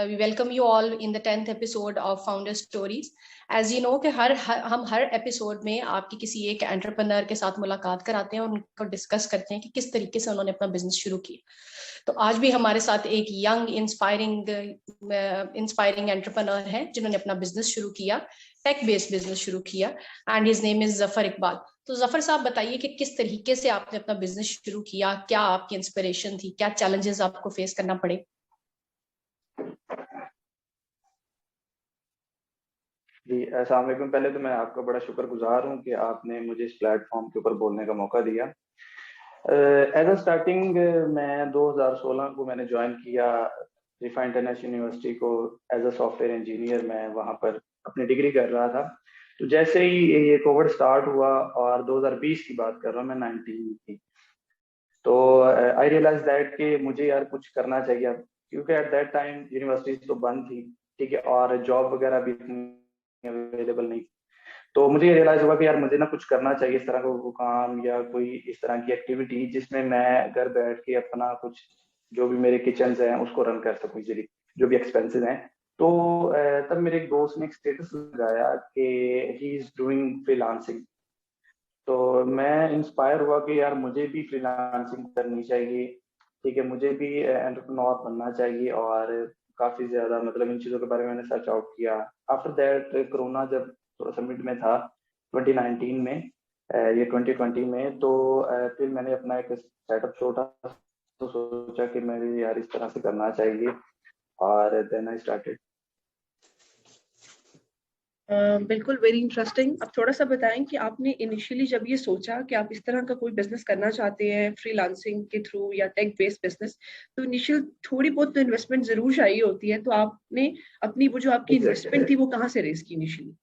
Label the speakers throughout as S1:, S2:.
S1: we welcome you all in the 10th episode of Founder Stories. As you know कि हम हर episode में आपकी किसी एक एंटरप्रेन्योर के साथ मुलाकात कराते हैं और उनको डिस्कस करते हैं कि किस तरीके से उन्होंने अपना बिजनेस शुरू किया। तो आज भी हमारे साथ एक यंग इंस्पायरिंग एंटरप्रेन्योर है जिन्होंने अपना बिजनेस शुरू किया, टेक बेस्ड बिजनेस शुरू किया, and his name is Zafar Iqbal. तो जफर साहब बताइए कि किस तरीके से आपने अपना बिजनेस शुरू किया, क्या आपकी इंस्पिरेशन थी, क्या चैलेंजेस आपको फेस करना पड़े?
S2: जी अस्सलाम वालेकुम। पहले तो मैं आपका बड़ा शुक्रगुजार हूँ कि आपने मुझे इस प्लेटफॉर्म के ऊपर बोलने का मौका दिया। एज अ स्टार्टिंग मैं 2016 को मैंने ज्वाइन किया रिफा इंटरनेशनल यूनिवर्सिटी को एज अ सॉफ्टवेयर इंजीनियर। मैं वहाँ पर अपनी डिग्री कर रहा था। तो जैसे ही ये कोविड स्टार्ट हुआ, और 2020 की बात कर रहा हूँ मैं, 19 की, तो आई रियलाइज दैट कि मुझे यार कुछ करना चाहिए, क्योंकि एट दैट टाइम यूनिवर्सिटीज तो बंद थी, ठीक है, और जॉब वगैरह भी अवेलेबल नहीं। तो मुझे ये रियलाइज हुआ कि यार मुझे ना कुछ करना चाहिए, इस तरह का कोई काम या कोई इस तरह की एक्टिविटी जिसमें मैं घर बैठ के अपना कुछ जो भी मेरे किचन हैं उसको रन कर सकूं, जो भी एक्सपेंसेस हैं। तो तब मेरे एक दोस्त ने एक स्टेटस लगाया कि ही इज डूइंग फ्रीलांसिंग। तो मैं इंस्पायर हुआ कि यार मुझे भी फ्रीलांसिंग करनी चाहिए, ठीक है, मुझे भी एंटरप्रेन्योर बनना चाहिए। और काफी ज्यादा मतलब इन चीजों के बारे में मैंने सर्च आउट किया। आफ्टर दैट कोरोना जब थोड़ा सा मिड में था 2019 में, ये 2020 में, तो फिर मैंने अपना एक सेटअप छोटा तो सोचा कि मैं भी यार इस तरह से करना चाहिए, और देन आई स्टार्टेड।
S3: बिल्कुल, वेरी इंटरेस्टिंग। अब थोड़ा सा बताएं कि आपने इनिशियली जब ये सोचा कि आप इस तरह का कोई बिजनेस करना चाहते हैं फ्रीलांसिंग के थ्रू या टेक बेस्ड बिजनेस, तो इनिशियल थोड़ी बहुत तो इन्वेस्टमेंट जरूर चाहिए होती है। तो आपने अपनी वो जो आपकी इन्वेस्टमेंट थी वो कहाँ से रेज की इनिशियली?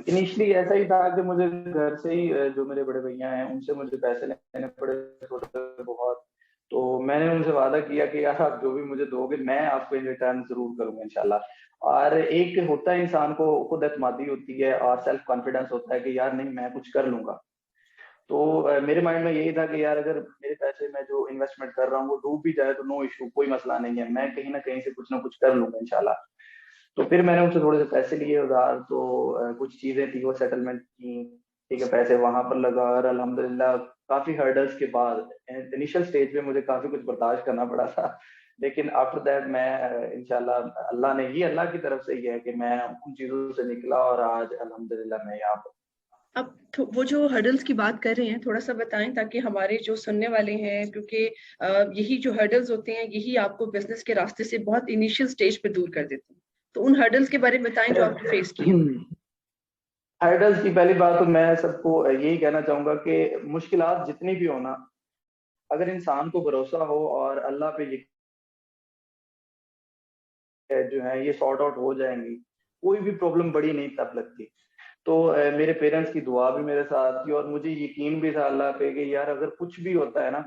S2: इनिशियली ऐसा ही था कि मुझे घर से ही जो मेरे बड़े भैया हैं उनसे मुझे पैसे लेने पड़े थोड़े बहुत। तो मैंने उनसे वादा किया कि यार आप जो भी मुझे दोगे मैं आपको इन रिटर्न जरूर करूंगा इंशाल्लाह। और एक होता है इंसान को खुद एतमादी होती है और सेल्फ कॉन्फिडेंस होता है कि यार नहीं मैं कुछ कर लूंगा। तो मेरे माइंड में यही था कि यार अगर मेरे पैसे मैं जो इन्वेस्टमेंट कर रहा हूँ वो डूब भी जाए तो नो इशू, कोई मसला नहीं है, मैं कहीं ना कहीं से कुछ ना कुछ कर लूंगा इंशाल्लाह। तो फिर मैंने उनसे थोड़े से पैसे लिए उधार। तो कुछ चीजें थी वो सेटलमेंट की, ठीक है, पैसे वहां पर लगा। और अल्हम्दुलिल्लाह काफी हर्डल्स के बाद इनिशियल स्टेज पे मुझे काफी कुछ बर्दाश्त करना पड़ा था, लेकिन आफ्टर दैट मैं इंशाल्लाह अल्लाह की तरफ से ही है कि मैं उन चीजों से निकला और आज अल्हम्दुलिल्लाह मैं यहाँ पर।
S3: अब वो जो हर्डल्स की बात कर रहे हैं थोड़ा सा बताएं ताकि हमारे जो सुनने वाले हैं, क्योंकि यही जो हर्डल्स होते हैं यही आपको बिजनेस के रास्ते से बहुत इनिशियल स्टेज पे दूर कर देते हैं। तो उन हर्डल्स के बारे में बताएं जो आपने फेस किए।
S2: हर्डल्स की पहली बात तो मैं सबको यही कहना चाहूंगा कि मुश्किलात जितनी भी हो ना, अगर इंसान को भरोसा हो और अल्लाह पे जो है ये सॉर्ट आउट हो जाएंगी, कोई भी प्रॉब्लम बड़ी नहीं तब लगती। तो मेरे पेरेंट्स की दुआ भी मेरे साथ थी और मुझे यकीन भी था अल्लाह पे कि यार अगर कुछ भी होता है ना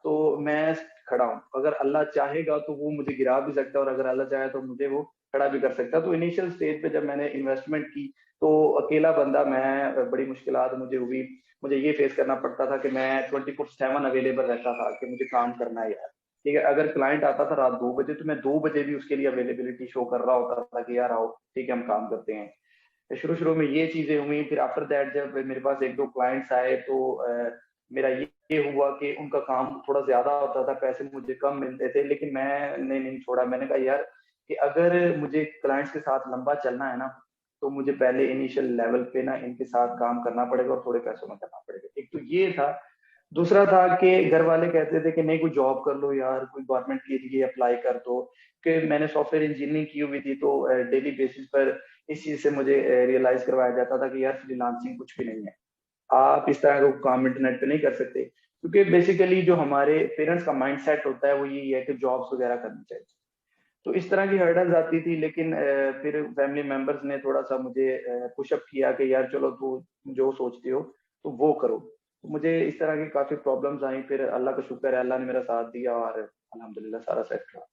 S2: तो मैं खड़ा हूँ। अगर अल्लाह चाहेगा तो वो मुझे गिरा भी सकता है और अगर अल्लाह चाहे तो मुझे वो खड़ा भी कर सकता है। तो इनिशियल स्टेज पे जब मैंने इन्वेस्टमेंट की तो अकेला बंदा मैं, बड़ी मुश्किलात मुझे हुई। मुझे ये फेस करना पड़ता था कि मैं 24/7 अवेलेबल रहता था कि मुझे काम करना है यार, ठीक है। अगर क्लाइंट आता था रात 2 बजे तो मैं 2 बजे भी उसके लिए अवेलेबिलिटी शो कर रहा होता था कि यार आओ, ठीक है, हम काम करते हैं। शुरू शुरू में ये चीजें हुई। फिर आफ्टर दैट जब मेरे पास एक दो क्लाइंट्स आए तो मेरा ये हुआ कि उनका काम थोड़ा ज्यादा होता था, पैसे मुझे कम मिलते थे, लेकिन मैंने नहीं छोड़ा। मैंने कहा यार कि अगर मुझे क्लाइंट्स के साथ लंबा चलना है ना तो मुझे पहले इनिशियल लेवल पे ना इनके साथ काम करना पड़ेगा और थोड़े पैसों में करना पड़ेगा। एक तो ये था। दूसरा था कि घर वाले कहते थे कि नहीं कोई जॉब कर लो यार, कोई गवर्नमेंट के लिए अप्लाई कर दो, कि मैंने सॉफ्टवेयर इंजीनियरिंग की हुई थी। तो डेली बेसिस पर इस चीज से मुझे रियलाइज करवाया जाता था कि यार फ्रीलांसिंग कुछ भी नहीं है, आप इस तरह का काम इंटरनेट पे नहीं कर सकते। क्योंकि बेसिकली जो हमारे पेरेंट्स का माइंड सेट होता है वो यही है कि जॉब्स वगैरह करनी चाहिए। तो इस तरह की हर्डल्स आती थी, लेकिन फिर फैमिली मेंबर्स ने थोड़ा सा मुझे पुशअप किया कि यार चलो तू जो सोचती हो तो वो करो। तो मुझे इस तरह की काफी प्रॉब्लम्स आई, फिर अल्लाह का शुक्र है अल्लाह ने मेरा साथ दिया और अल्हम्दुलिल्लाह सारा सेट रहा।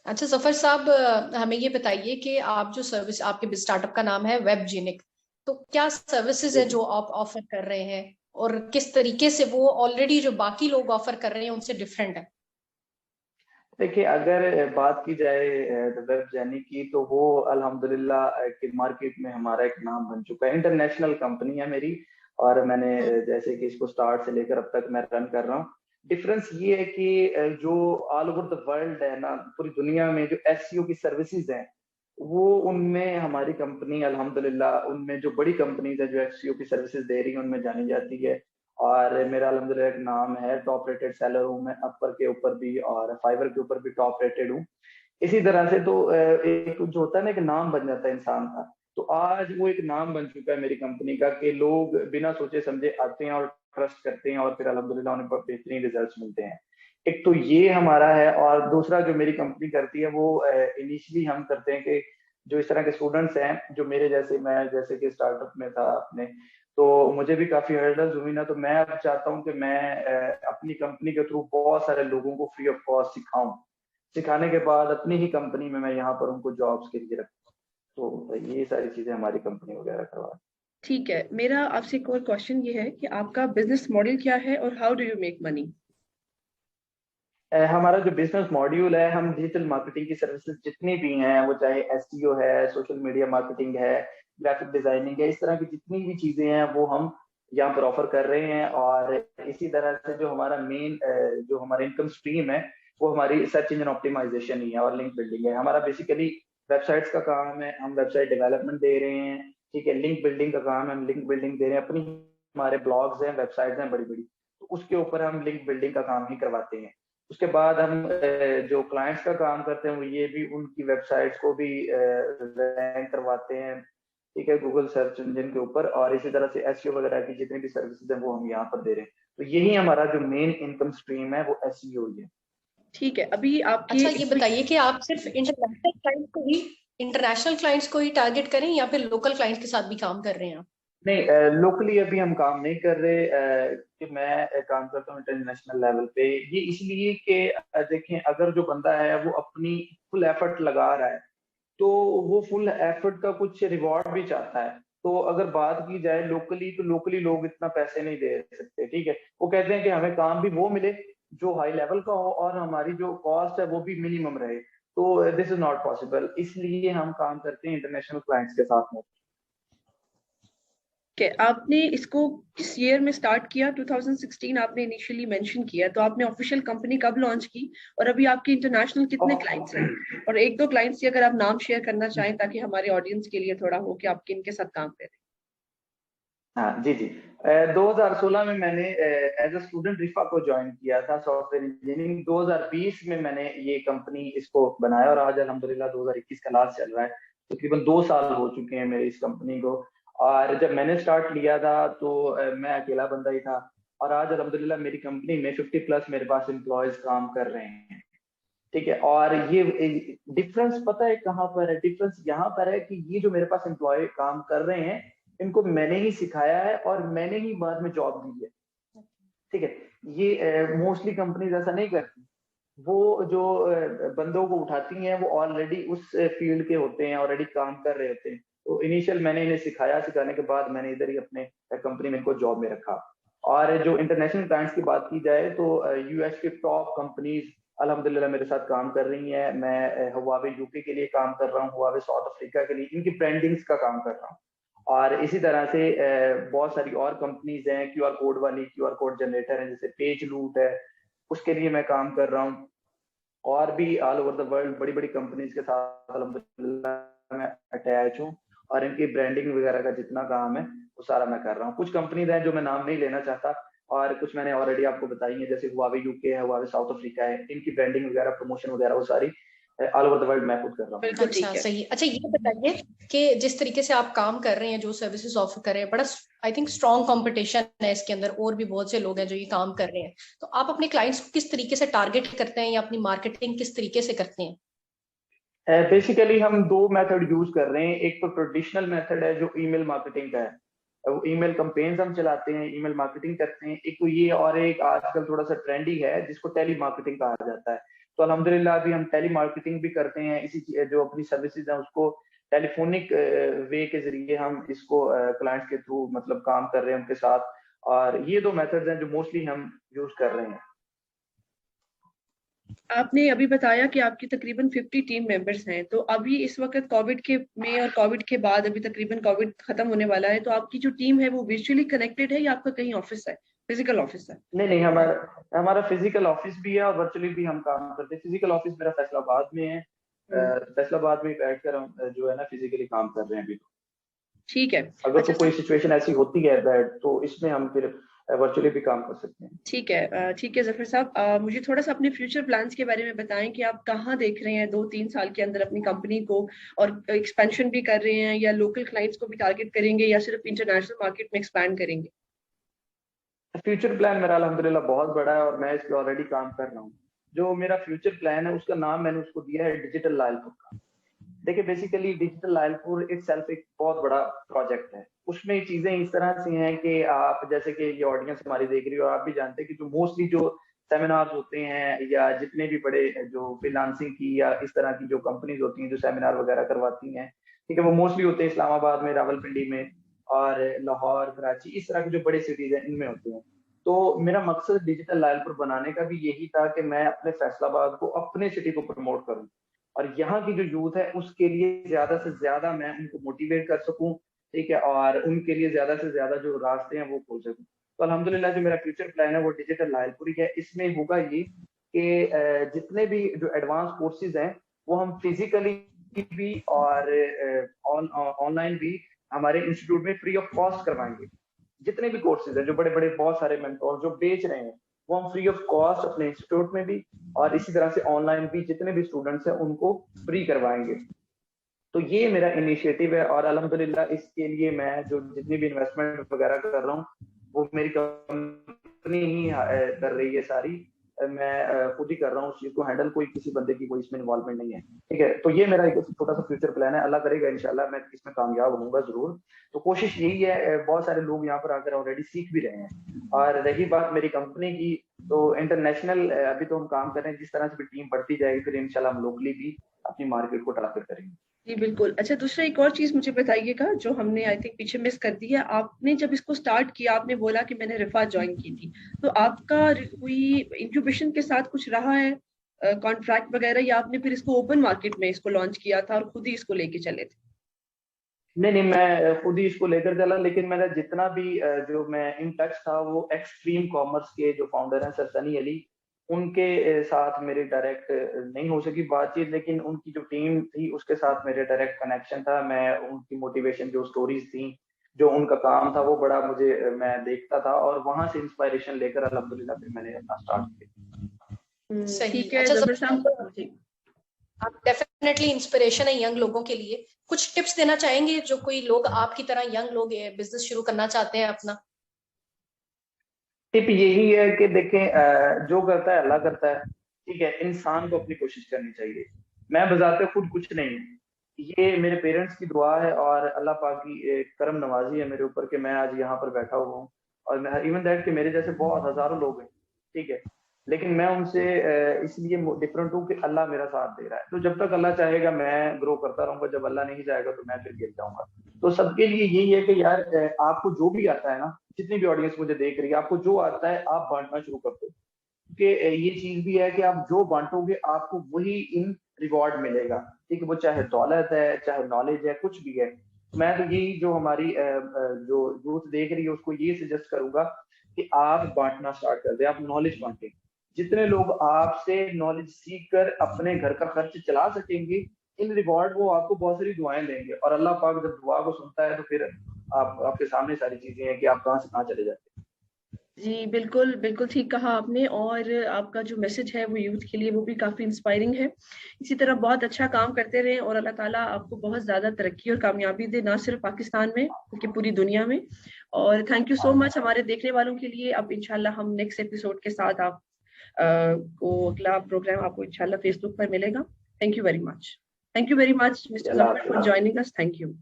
S1: अच्छा जफर साहब, हमें ये बताइए कि आप जो सर्विस, आपके स्टार्टअप का नाम है वेबजेनिक, तो क्या सर्विसेज है जो आप ऑफर कर रहे हैं और किस तरीके से वो ऑलरेडी जो बाकी लोग ऑफर कर रहे हैं उनसे डिफरेंट है?
S2: देखिए, अगर बात की जाए वेब जर्नी की, तो वो अल्हम्दुलिल्लाह कि मार्केट में हमारा एक नाम बन चुका है। इंटरनेशनल कंपनी है मेरी, और मैंने जैसे कि इसको स्टार्ट से लेकर अब तक मैं रन कर रहा हूँ। डिफरेंस ये है कि जो ऑल ओवर द वर्ल्ड है ना, पूरी दुनिया में जो एसईओ की सर्विसेज हैं, वो उनमें हमारी कंपनी अल्हम्दुलिल्लाह, उनमें जो बड़ी कंपनीज है जो एसईओ की सर्विसेज दे रही है उनमें जानी जाती है। और मेरा अल्हम्दुलिल्लाह एक नाम है, टॉप रेटेड सेलर हूँ मैं, अपवर के ऊपर भी और फाइवर के ऊपर भी टॉप रेटेड हूँ। इसी तरह से तो एक जो होता है ना, एक नाम बन जाता है इंसान का। तो आज वो एक नाम बन चुका है मेरी कंपनी का कि लोग बिना सोचे समझे आते हैं और ट्रस्ट करते हैं, और फिर अल्हम्दुलिल्लाह उन्हें बेहतरीन रिजल्ट्स मिलते हैं। एक तो ये हमारा है, और दूसरा जो मेरी कंपनी करती है वो इनिशियली हम करते हैं कि जो इस तरह के स्टूडेंट्स हैं जो मेरे जैसे, मैं जैसे कि स्टार्टअप में था अपने, तो मुझे भी काफी हर्डल्स हुई ना, तो मैं अब चाहता हूँ कि मैं अपनी कंपनी के थ्रू बहुत सारे लोगों को फ्री ऑफ कॉस्ट सिखाऊं। सिखाने के बाद अपनी ही कंपनी में मैं यहाँ पर उनको जॉब्स के लिए रखूँ। तो ये सारी चीजें हमारी कंपनी वगैरह करवा।
S3: ठीक है, मेरा आपसे एक और क्वेश्चन ये है कि आपका बिजनेस मॉडल क्या है और how do you make money?
S2: हमारा जो बिजनेस मॉड्यूल है, हम डिजिटल मार्केटिंग की सर्विसेज जितनी भी हैं, वो चाहे एसईओ है, सोशल मीडिया मार्केटिंग है, ग्राफिक डिजाइनिंग है, इस तरह की जितनी भी चीजें हैं वो हम यहाँ पर ऑफर कर रहे हैं। और इसी तरह से जो हमारा मेन जो हमारा इनकम स्ट्रीम है, वो हमारी सर्च इंजन ऑप्टिमाइजेशन ही है और लिंक बिल्डिंग है। हमारा बेसिकली वेबसाइट्स का काम है, हम वेबसाइट डेवलपमेंट दे रहे हैं, ठीक है। लिंक बिल्डिंग का काम है, हम लिंक बिल्डिंग दे रहे हैं। अपनी हमारे ब्लॉग्स हैं, वेबसाइट्स हैं बड़ी बड़ी, तो उसके ऊपर हम लिंक बिल्डिंग का काम ही करवाते हैं। उसके बाद हम जो क्लाइंट्स का काम करते हैं वो ये भी उनकी वेबसाइट्स को भी रैंक करवाते हैं, ठीक है, गूगल सर्च इंजन के ऊपर। और इसी तरह से एसईओ वगैरह की जितनी भी सर्विसेज हैं वो हम यहाँ पर दे रहे हैं। तो यही हमारा जो मेन इनकम स्ट्रीम है वो एसईओ ही है।
S3: ठीक है, अभी आपकी
S1: अच्छा, ये बताइए कि आप सिर्फ इंटरनेशनल क्लाइंट्स को ही टारगेट करें या फिर लोकल क्लाइंट्स के साथ भी काम कर रहे हैं आप?
S2: नहीं, लोकली अभी हम काम नहीं कर रहे। कि मैं काम करता हूँ इंटरनेशनल लेवल पे, ये इसलिए कि देखें, अगर जो बंदा है वो अपनी फुल एफर्ट लगा रहा है, तो वो फुल एफर्ट का कुछ रिवॉर्ड भी चाहता है। तो अगर बात की जाए लोकली, तो लोकली लोग इतना पैसे नहीं दे सकते, ठीक है। वो कहते हैं कि हमें काम भी वो मिले जो हाई लेवल का हो, और हमारी जो कॉस्ट है वो भी मिनिमम रहे। तो दिस इज नॉट पॉसिबल, इसलिए हम काम करते हैं इंटरनेशनल क्लाइंट्स के साथ में।
S3: के आपने इसको किस ईयर में स्टार्ट किया? 2016 आपने इनिशियली मेंशन किया, तो आपने ऑफिशियल कंपनी कब लॉन्च की और अभी आपके इंटरनेशनल कितने क्लाइंट्स हैं? और एक दो क्लाइंट्स की अगर आप नाम शेयर करना चाहें ताकि हमारे ऑडियंस के लिए थोड़ा हो कि आप किन के साथ काम करें।
S2: हाँ जी जी। 2016 में मैंने एज अ स्टूडेंट रिफा को ज्वाइन किया था, सॉफ्टवेयर इंजीनियरिंग। 2020 में मैंने ये कंपनी इसको बनाया, और आज अल्हम्दुलिल्लाह 2021 का लास्ट चल रहा है। तकरीबन 2 साल हो चुके हैं मेरे इस कंपनी को। और जब मैंने स्टार्ट लिया था तो मैं अकेला बंदा ही था, और आज अल्हम्दुलिल्लाह मेरी कंपनी में 50 प्लस मेरे पास एम्प्लॉयज काम कर रहे हैं, ठीक है। और ये डिफरेंस पता है कहाँ पर है? डिफरेंस यहाँ पर है कि ये जो मेरे पास एम्प्लॉय काम कर रहे हैं, इनको मैंने ही सिखाया है और मैंने ही बाद में जॉब दी है, ठीक है। ये मोस्टली कंपनीज ऐसा नहीं करती। वो जो बंदों को उठाती हैं वो ऑलरेडी उस फील्ड के होते हैं, ऑलरेडी काम कर रहे होते हैं। तो इनिशियल मैंने इन्हें सिखाया, सिखाने के बाद मैंने इधर ही अपने कंपनी में इनको जॉब में रखा। और जो इंटरनेशनल क्लाइंट्स की बात की जाए, तो यूएस के टॉप कंपनीज अल्हम्दुलिल्लाह मेरे साथ काम कर रही हैं। मैं हुआवे यूके के लिए काम कर रहा हूँ, हुआवे साउथ अफ्रीका के लिए इनकी ब्रांडिंग्स का काम कर रहा हूँ। और इसी तरह से बहुत सारी और कंपनीज हैं, क्यूआर कोड वाली, क्यूआर कोड जनरेटर है, जैसे पेज लूट है, उसके लिए मैं काम कर रहा हूँ। और भी ऑल ओवर द वर्ल्ड बड़ी बड़ी कंपनीज के साथ अल्हम्दुलिल्लाह मैं अटैच हूँ, और इनकी ब्रांडिंग वगैरह का जितना काम है वो सारा मैं कर रहा हूँ। कुछ कंपनीज हैं जो मैं नाम नहीं लेना चाहता, और कुछ मैंने ऑलरेडी आपको बताई है, जैसे हुआवे यूके है, हुआवे साउथ अफ्रीका है, इनकी ब्रांडिंग वगैरह, प्रमोशन वगैरह वो सारी ऑल ओवर द वर्ल्ड मैं खुद कर रहा हूँ।
S3: बिल्कुल
S1: अच्छा,
S3: ठीक है।
S1: सही। अच्छा, ये बताइए कि जिस तरीके से आप काम कर रहे हैं, जो सर्विसेज ऑफर कर रहे हैं, बड़ा आई थिंक स्ट्रॉन्ग कंपटीशन है इसके अंदर, और भी बहुत से लोग हैं जो ये काम कर रहे हैं। तो आप अपने क्लाइंट्स को किस तरीके से टारगेट करते हैं या अपनी मार्केटिंग किस तरीके से करते हैं?
S2: बेसिकली हम दो मेथड यूज कर रहे हैं। एक तो ट्रेडिशनल मेथड है जो ईमेल मार्केटिंग का है, वो ईमेल कंपेन्स हम चलाते हैं, ईमेल मार्केटिंग करते हैं। एक तो ये, और एक आजकल थोड़ा सा ट्रेंडी है जिसको टेली मार्केटिंग कहा जाता है। तो अल्हम्दुलिल्लाह अभी हम टेली मार्केटिंग भी करते हैं। इसी जो अपनी सर्विसेज है उसको टेलीफोनिक वे के जरिए हम इसको क्लाइंट्स के थ्रू मतलब काम कर रहे हैं उनके साथ। और ये दो मेथड्स हैं जो मोस्टली हम यूज कर रहे हैं।
S3: आपने अभी बताया कि आपकी तकरीबन 50 टीम मेंबर्स हैं, तो अभी इस वक्त कोविड के में और कोविड के बाद अभी तकरीबन कोविड खत्म होने वाला है, तो आपकी जो टीम है वो वर्चुअली कनेक्टेड है या आपका कहीं ऑफिस है, फिजिकल ऑफिस है?
S2: नहीं, हमारा हमारा फिजिकल ऑफिस भी है और वर्चुअली भी हम काम करते हैं। फिजिकल ऑफिस मेरा फैसलाबाद में है। फैसलाबाद में बैठकर हम जो है ना फिजिकली काम कर रहे हैं अभी।
S3: ठीक है।
S2: अगर
S3: अच्छा
S2: तो कोई सिचुएशन ऐसी होती है बैड, तो इसमें हम फिर वर्चुअली भी काम कर सकते हैं।
S3: ठीक है। ठीक है जफर साहब, मुझे थोड़ा सा अपने फ्यूचर प्लान्स के बारे में बताएं कि आप कहाँ देख रहे हैं 2-3 साल के अंदर अपनी कंपनी को, और एक्सपेंशन भी कर रहे हैं या लोकल क्लाइंट्स को भी टारगेट करेंगे या सिर्फ इंटरनेशनल मार्केट में एक्सपैंड करेंगे?
S2: फ्यूचर प्लान मेरा अल्हम्दुलिल्लाह बहुत बड़ा है और मैं इस पे ऑलरेडी काम कर रहा हूँ। जो मेरा फ्यूचर प्लान है उसका नाम मैंने उसको दिया है डिजिटल लायलपुर का। देखिए बेसिकली डिजिटल लायलपुर इटसेल्फ एक बहुत बड़ा प्रोजेक्ट है। उसमें चीजें इस तरह से हैं कि आप जैसे कि ये ऑडियंस हमारी देख रही हो, आप भी जानते हैं कि जो मोस्टली जो सेमिनार्स होते हैं या जितने भी बड़े जो फ्रीलांसिंग की या इस तरह की जो कंपनीज होती हैं जो सेमिनार वगैरह करवाती हैं, ठीक है, वो मोस्टली होते हैं इस्लामाबाद में, रावलपिंडी में और लाहौर, कराची, इस तरह के जो बड़े सिटीज हैं इनमें होते हैं। तो मेरा मकसद डिजिटल लायलपुर बनाने का भी यही था कि मैं अपने फैसलाबाद को, अपने सिटी को प्रमोट करूं और यहाँ की जो यूथ है उसके लिए ज्यादा से ज्यादा मैं उनको मोटिवेट कर सकूं, ठीक है, और उनके लिए ज्यादा से ज्यादा जो रास्ते हैं वो खोल सकूं। तो अल्हम्दुलिल्लाह जो मेरा फ्यूचर प्लान है वो डिजिटल लायलपुर ही है। इसमें होगा ये कि जितने भी जो एडवांस कोर्सेज हैं वो हम फिजिकली भी और ऑनलाइन भी हमारे इंस्टीट्यूट में फ्री ऑफ कॉस्ट करवाएंगे। जितने भी कोर्सेज हैं, जो बड़े बड़े बहुत सारे मेंटोर जो बेच रहे हैं, वो हम फ्री ऑफ कॉस्ट अपने इंस्टीट्यूट में भी और इसी तरह से ऑनलाइन भी जितने भी स्टूडेंट्स हैं उनको फ्री करवाएंगे। तो ये मेरा इनिशिएटिव है और अल्हम्दुलिल्लाह इसके लिए मैं जो जितनी भी इन्वेस्टमेंट वगैरह कर रहा हूँ वो मेरी कंपनी ही कर रही है सारी। मैं खुद ही कर रहा हूँ उस चीज को हैंडल, कोई किसी बंदे की कोई इसमें इन्वॉल्वमेंट नहीं है, ठीक है। तो ये मेरा एक छोटा सा फ्यूचर प्लान है, अल्लाह करेगा इंशाल्लाह मैं इसमें कामयाब होऊंगा जरूर। तो कोशिश यही है, बहुत सारे लोग यहाँ पर आकर ऑलरेडी सीख भी रहे हैं। और रही बात मेरी कंपनी की, तो इंटरनेशनल अभी तो हम काम कर रहे हैं, जिस तरह से भी टीम बढ़ती जाएगी फिर इंशाल्लाह हम लोकली भी अपनी मार्केट को टारगेट करेंगे।
S3: जी बिल्कुल। अच्छा, दूसरा एक और चीज मुझे बताइएगा जो हमने आई थिंक पीछे मिस कर दी है। आपने जब इसको स्टार्ट किया आपने बोला कि मैंने रिफा ज्वाइन की थी, तो आपका कोई इंक्यूबेशन के साथ कुछ रहा है कॉन्ट्रैक्ट वगैरह, या आपने फिर इसको ओपन मार्केट में इसको लॉन्च किया था और खुद ही इसको लेके चले थे?
S2: नहीं, मैं खुद ही इसको लेकर चला, लेकिन मेरा जितना भी जो मैं इन टच था वो एक्सट्रीम कॉमर्स के जो फाउंडर हैं सर सनी अली, उनके साथ मेरी डायरेक्ट नहीं हो सकी बातचीत, लेकिन उनकी जो टीम थी उसके साथ मेरे डायरेक्ट कनेक्शन था। मैं उनकी मोटिवेशन, जो स्टोरीज थी, जो उनका काम था वो बड़ा मुझे मैं देखता था और वहां से इंस्पायरेशन लेकर अल्हम्दुलिल्लाह फिर मैंने अपना स्टार्ट किया।
S1: सही।
S3: ठीक है
S1: अच्छा,
S3: जफर साहब, जी।
S1: आप डेफिनेटली इंस्पिरेशन है यंग लोगों के लिए। कुछ टिप्स देना चाहेंगे जो कोई लोग आपकी तरह यंग लोग बिजनेस शुरू करना चाहते हैं अपना?
S2: टिप यही है कि देखें, जो करता है अल्लाह करता है, ठीक है, इंसान को अपनी कोशिश करनी चाहिए। मैं बजाते खुद कुछ नहीं हूँ, ये मेरे पेरेंट्स की दुआ है और अल्लाह पाक की करम नवाजी है मेरे ऊपर कि मैं आज यहाँ पर बैठा हुआ हूँ। और मैं इवन दैट कि मेरे जैसे बहुत हजारों लोग हैं, ठीक है, लेकिन मैं उनसे इसलिए डिफरेंट हूँ कि अल्लाह मेरा साथ दे रहा है। तो जब तक अल्लाह चाहेगा मैं ग्रो करता रहूंगा, जब अल्लाह नहीं चाहेगा तो मैं फिर गिर जाऊंगा। तो सबके लिए यही है कि यार आपको जो भी आता है ना, जितनी भी ऑडियंस मुझे देख रही है, आपको जो आता है आप बांटना शुरू कर दो, क्योंकि ये चीज भी है कि आप जो बांटोगे आपको वही इन रिवॉर्ड मिलेगा, ठीक है, वो चाहे दौलत है, चाहे नॉलेज है, कुछ भी है। मैं तो यही जो हमारी जो यूथ देख रही है उसको ये सजेस्ट करूंगा कि आप बांटना स्टार्ट कर दे, आप नॉलेज बांटें। जितने लोग आपसे नॉलेज सीख कर अपने घर का खर्च चला सकेंगे, इन रिवॉर्ड वो आपको बहुत सारी दुआएं देंगे और अल्लाह पाक जब दुआ को सुनता है तो फिर आपके सामने सारी चीजें हैं कि आप कहाँ से कहाँ चले जाते हैं।
S3: जी बिल्कुल, बिल्कुल ठीक कहा आपने। और आपका जो मैसेज है वो यूथ के लिए वो भी काफ़ी इंस्पायरिंग है। इसी तरह बहुत अच्छा काम करते रहें और अल्लाह ताला आपको बहुत ज़्यादा तरक्की और कामयाबी दे, ना सिर्फ पाकिस्तान में बल्कि पूरी दुनिया में। और थैंक यू सो मच हमारे देखने वालों के लिए। अब इंशाल्लाह हम नेक्स्ट एपिसोड के साथ आप को अगला प्रोग्राम आपको इंशाल्लाह फेसबुक पर मिलेगा। Thank you very much. Thank you very much mister Zafar for joining us. Thank you.